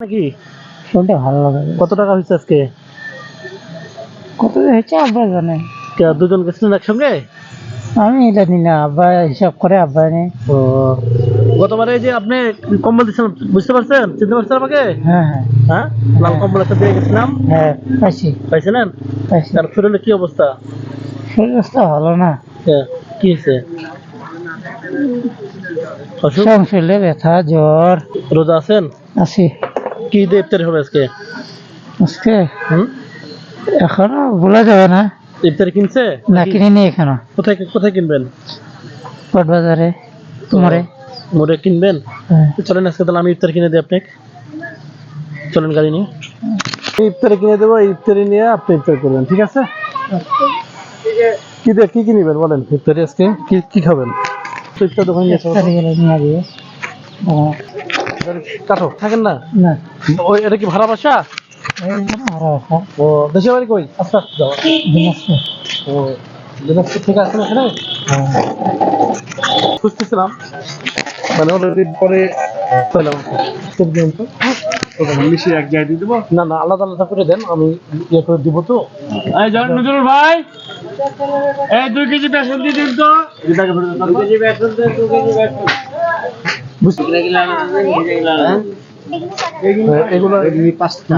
নাকি শুনতে ভালো লাগে। কত টাকা হয়েছে আজকে? কত হয়েছে আব্বা জানে, দুজন গেছিলেন একসঙ্গে? আমি এটা নি না, আব্বা হিসাব করে আব্বা নেই। ও, গতবারে যে আপনি কম্বল দিচ্ছিলেন, বুঝতে পারছেন, চিনতে পারছেন আমাকে? হ্যাঁ হ্যাঁ হ্যাঁ, লাল কম্বল একটা দিয়ে গেছিলাম, হ্যাঁ, পাইছি পাইছিলেন? পাইছি। তার শরীরে কি অবস্থা? শরীর অবস্থা ভালো না, কি হয়েছে? অসুখ? শরীরে ব্যথা জ্বর। রোজা আছেন? আছি। কি দিয়ে ইফতারি হবে আজকে? আজকে হুম, এখনো বলা যাবে না, ইফতারি কিনছে না কিনিনি এখনো। কোথায় কোথায় কিনবেন? কোট বাজারে মোড়ে। মোড়ে কিনবেন? হ্যাঁ। চলেন আজকে তাহলে আমি ইফতারি কিনে দিই আপনাকে, চলেন গাড়ি নিয়ে। ইফতারি কিনে দেবো, ইফতারি নিয়ে আপনি ইফতারি করবেন, ঠিক আছে? কি দিয়ে কি কি নিবেন বলেন? ইফতারি আজকে কি কি খাবেন? তো ইফতার দোকানে নিয়ে আসো। ইফতারি গেলে নিয়ে দিয়ে। কাঠো থাকেন না? না, ওই এটা কি ভাড়া বাসা? আরো আছে। ও, দেশের বাড়ি কই? আস্তে আস্তে যাওয়া। দিনাজপুর। ও, দিনাজপুর থেকে আসেন এখানে? খুঁজতেছিলাম, মানে অলরেডি পরে পেলাম। মিশিয়ে এক জায়গায় দিয়ে দেবো। না না, আলাদা আলাদা করে দেন, আমি ইয়ে করে দিব তো। এই যান নজরুল ভাই, এই 2 কেজি বেসন দিয়ে দিন তো। 2 কেজি বেসন দে, 2 কেজি বেসন। বুঝতে হ্যাঁ? এগুলো পাঁচটা।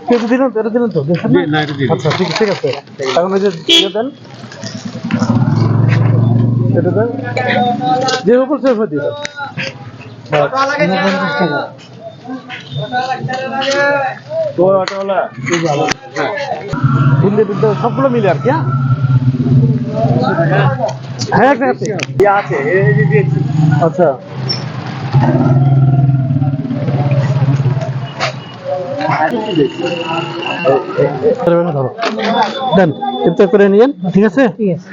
কেটে দিলেন তো, এটা দিলেন তো, দেখেন না? না, এটা দিয়ে দিন। আচ্ছা ঠিক ঠিক আছে, এখন ওই যে দিয়ে দেন, এটা দেন, যে উপর সে দিয়ে দেন। তো অটোওয়ালা। বিন্দু বিন্দু সবগুলো মিলে আর কি। হ্যাঁ একটা আছে। আছে, এই যে দিয়েছি। আচ্ছা, ধরো দেন, ইফতার করে নিয়েন, ঠিক আছে? ঠিক আছে।